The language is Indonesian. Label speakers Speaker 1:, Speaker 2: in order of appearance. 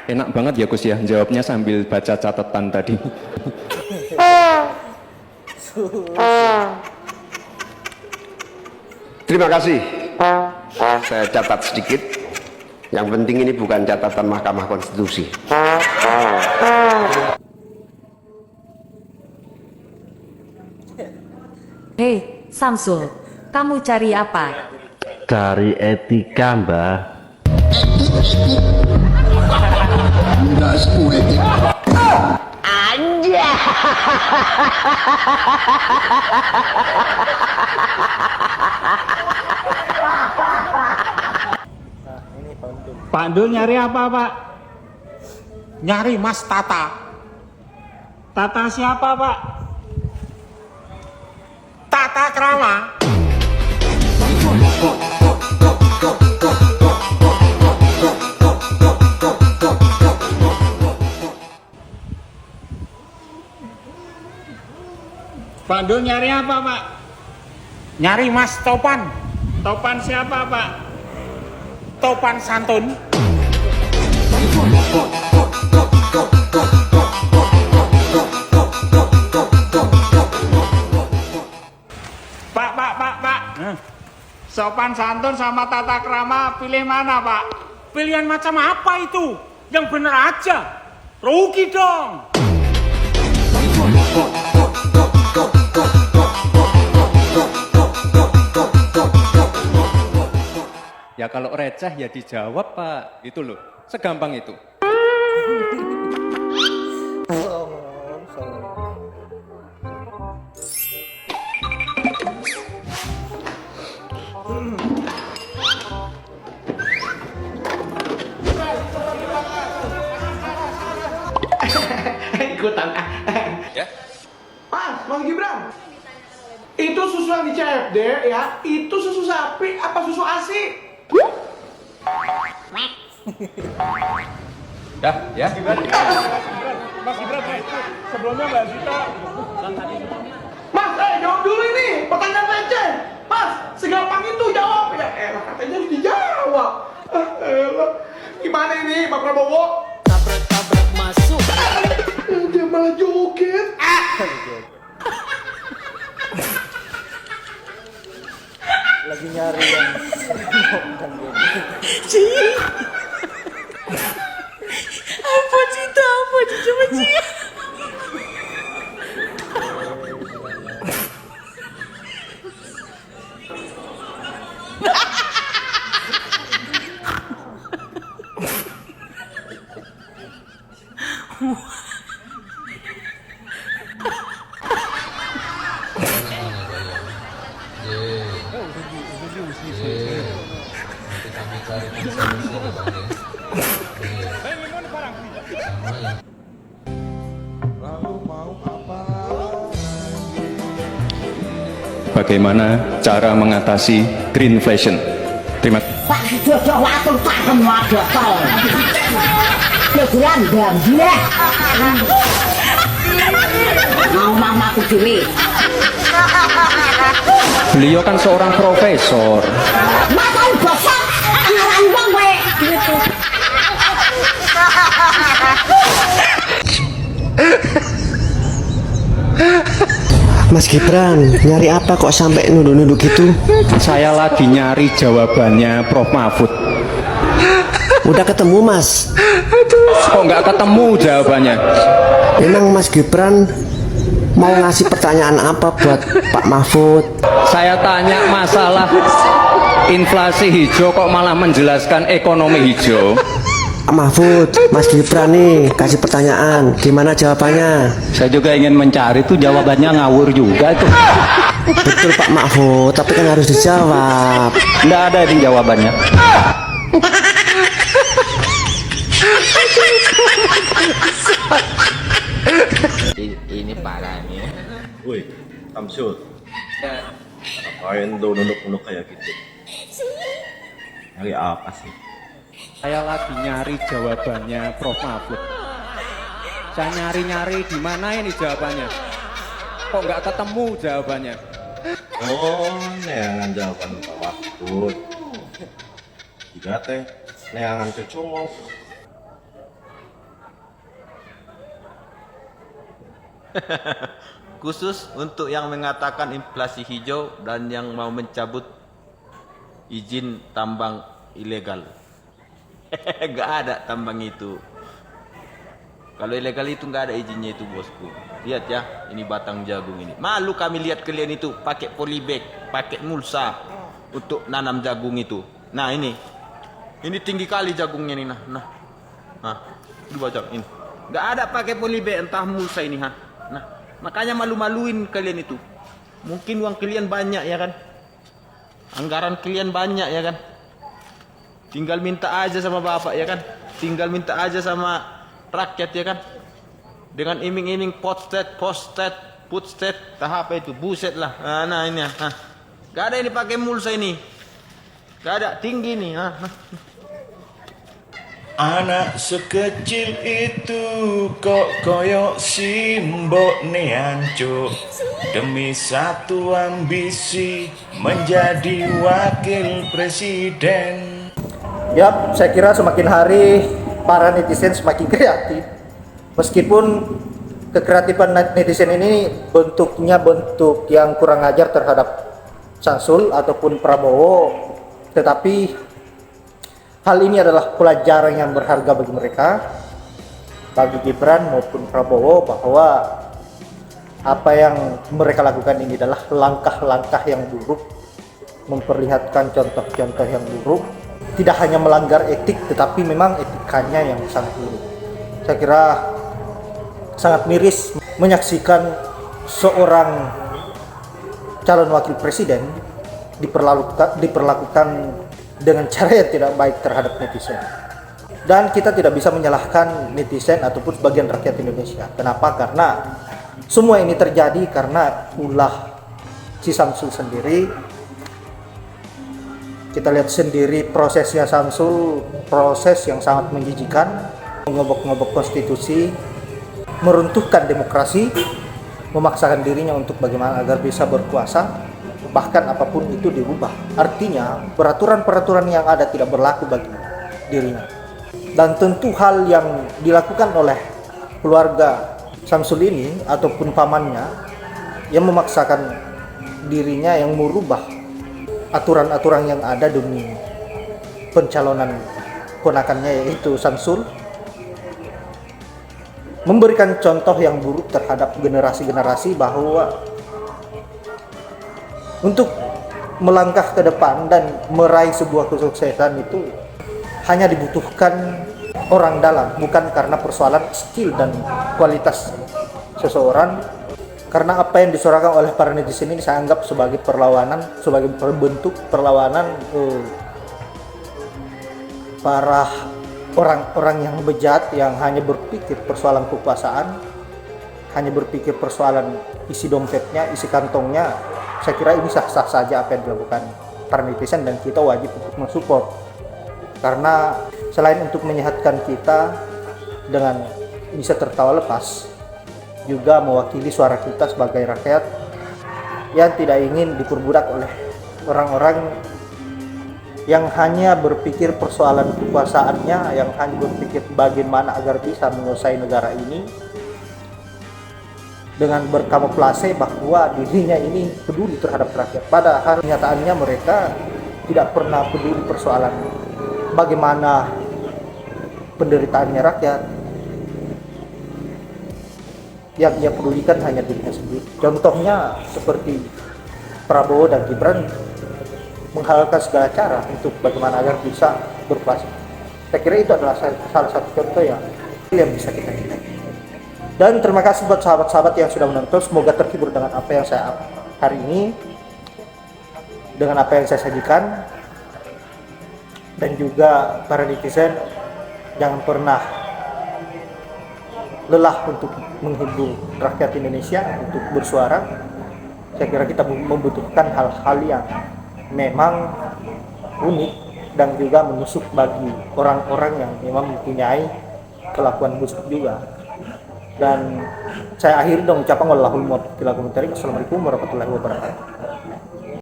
Speaker 1: Enak banget ya Gus ya, jawabnya sambil baca catatan tadi.
Speaker 2: Terima kasih. Saya catat sedikit. Yang penting ini bukan catatan Mahkamah Konstitusi.
Speaker 3: Hei, Samsul, kamu cari apa?
Speaker 4: Cari etika, Mbah.
Speaker 2: Anja.
Speaker 5: Pak Dul nyari apa, Pak?
Speaker 6: Nyari Mas Tata.
Speaker 5: Tata siapa, Pak?
Speaker 6: Tata Krama.
Speaker 5: Pak Dul nyari apa, Pak?
Speaker 6: Nyari Mas Topan.
Speaker 5: Topan siapa, Pak?
Speaker 6: Topan Santun.
Speaker 5: Pak. Sopan santun sama tata krama pilih mana, Pak?
Speaker 6: Pilihan macam apa itu? Yang bener aja. Rugi dong.
Speaker 1: Ya kalau receh ya dijawab Pak, itu loh, segampang itu.
Speaker 7: Ikutan.
Speaker 1: Ya?
Speaker 7: Mas Gibran. Itu susu yang di CFD ya, itu susu sapi apa susu ASI?
Speaker 1: Dah, ya.
Speaker 5: Mas Gibran, sebelumnya Mbak Zita.
Speaker 7: Mas, jawab dulu ini, pertanyaan receh. Mas, segampang itu jawab. Ya elah, katanya harus dijawab. Elah, gimana ini Pak Prabowo?
Speaker 8: Tabrak masuk.
Speaker 7: Dia malah joget.
Speaker 8: Lagi nyari yang
Speaker 3: Apa Cita? Apa coba Cita?
Speaker 1: Bagaimana cara mengatasi greenflation? Terima kasih.
Speaker 9: Pak jodoh waktu paham waduh tol. Keguran gamblah. Mau mamaku dhewe.
Speaker 1: Beliau kan seorang profesor.
Speaker 9: Makan bosok ngaran wong kowe.
Speaker 10: Mas Gibran, nyari apa kok sampai nunduk-nunduk gitu?
Speaker 1: Saya lagi nyari jawabannya Prof Mahfud.
Speaker 10: Udah ketemu Mas?
Speaker 1: Kok nggak ketemu jawabannya?
Speaker 10: Emang Mas Gibran mau ngasih pertanyaan apa buat Pak Mahfud?
Speaker 1: Saya tanya masalah inflasi hijau kok malah menjelaskan ekonomi hijau.
Speaker 10: Pak Mahfud, Mas Gibran nih kasih pertanyaan, gimana jawabannya?
Speaker 4: Saya juga ingin mencari tuh jawabannya ngawur juga tuh.
Speaker 10: Betul Pak Mahfud, tapi kan harus dijawab.
Speaker 4: Nggak ada ini jawabannya.
Speaker 8: ini parah nih.
Speaker 11: Woi, Samsul. Ngapain tuh nunduk-nunduk kayak gitu? Nyari apa sih?
Speaker 1: Saya lagi nyari jawabannya Prof Mahfud. Saya nyari-nyari di mana ini jawabannya. Kok nggak ketemu jawabannya?
Speaker 11: Oh, neangan jawaban Pak Mahfud. Jika teh neangan cecungok.
Speaker 8: Khusus untuk yang mengatakan inflasi hijau dan yang mau mencabut izin tambang ilegal. Gak ada tambang itu. Kalau ilegal itu gak ada izinnya itu, bosku. Lihat ya, ini batang jagung ini. Malu kami lihat kalian itu pakai polybag, pakai mulsa untuk nanam jagung itu. Nah ini tinggi kali jagungnya ini. Nah, dua jam ini. Gak ada pakai polybag, entah mulsa ini. Nah, makanya malu-maluin kalian itu. Mungkin uang kalian banyak ya kan? Anggaran kalian banyak ya kan? Tinggal minta aja sama bapak ya kan? Tinggal minta aja sama rakyat ya kan? Dengan iming-iming posted, tahap itu, buset lah. Nah ini gak ada ini pakai mulsa ini. Gak ada, tinggi nih.
Speaker 11: Anak sekecil itu kok koyok simbok neanco, demi satu ambisi menjadi wakil presiden.
Speaker 12: Yap, saya kira semakin hari para netizen semakin kreatif. Meskipun kekreatifan netizen ini bentuknya bentuk yang kurang ajar terhadap Samsul ataupun Prabowo, tetapi hal ini adalah pelajaran yang berharga bagi mereka, bagi Gibran maupun Prabowo, bahwa apa yang mereka lakukan ini adalah langkah-langkah yang buruk, memperlihatkan contoh-contoh yang buruk, tidak hanya melanggar etik tetapi memang etikanya yang sangat buruk. Saya kira sangat miris menyaksikan seorang calon wakil presiden diperlakukan dengan cara yang tidak baik terhadap netizen. Dan kita tidak bisa menyalahkan netizen ataupun sebagian rakyat Indonesia. Kenapa? Karena semua ini terjadi karena ulah si Samsul sendiri. Kita lihat sendiri prosesnya Samsul, proses yang sangat menjijikan, mengobok-ngobok konstitusi, meruntuhkan demokrasi, memaksakan dirinya untuk bagaimana agar bisa berkuasa, bahkan apapun itu dirubah. Artinya peraturan-peraturan yang ada tidak berlaku bagi dirinya. Dan tentu hal yang dilakukan oleh keluarga Samsul ini ataupun pamannya yang memaksakan dirinya, yang merubah aturan-aturan yang ada demi pencalonan ponakannya yaitu Samsul, memberikan contoh yang buruk terhadap generasi-generasi bahwa untuk melangkah ke depan dan meraih sebuah kesuksesan itu hanya dibutuhkan orang dalam, bukan karena persoalan skill dan kualitas seseorang. Karena apa yang disuarakan oleh para netizen ini saya anggap sebagai perlawanan, sebagai bentuk perlawanan para orang-orang yang bejat, yang hanya berpikir persoalan kekuasaan, hanya berpikir persoalan isi dompetnya, isi kantongnya. Saya kira ini sah-sah saja apa yang dilakukan para netizen dan kita wajib untuk mensupport. Karena selain untuk menyehatkan kita dengan bisa tertawa lepas, juga mewakili suara kita sebagai rakyat yang tidak ingin diperbudak oleh orang-orang yang hanya berpikir persoalan kekuasaannya, yang hanya berpikir bagaimana agar bisa menguasai negara ini dengan berkamuflase bahwa dirinya ini peduli terhadap rakyat. Padahal kenyataannya mereka tidak pernah peduli persoalan bagaimana penderitaannya rakyat. Yang ia pedulikan hanya dirinya sendiri. Contohnya seperti Prabowo dan Gibran menghalalkan segala cara untuk bagaimana agar bisa berkuasa. Saya kira itu adalah salah satu contoh yang bisa kita lihat. Dan terima kasih buat sahabat-sahabat yang sudah menonton. Semoga terhibur dengan apa yang saya hari ini, dengan apa yang saya sajikan. Dan juga para netizen, jangan pernah lelah untuk menghibur rakyat Indonesia, untuk bersuara. Saya kira kita membutuhkan hal-hal yang memang unik dan juga menusuk bagi orang-orang yang memang mempunyai kelakuan busuk juga. Dan saya akhiri dengan ucapan wallahul muwaffiq ila aqwamit thoriq. Assalamualaikum warahmatullahi wabarakatuh.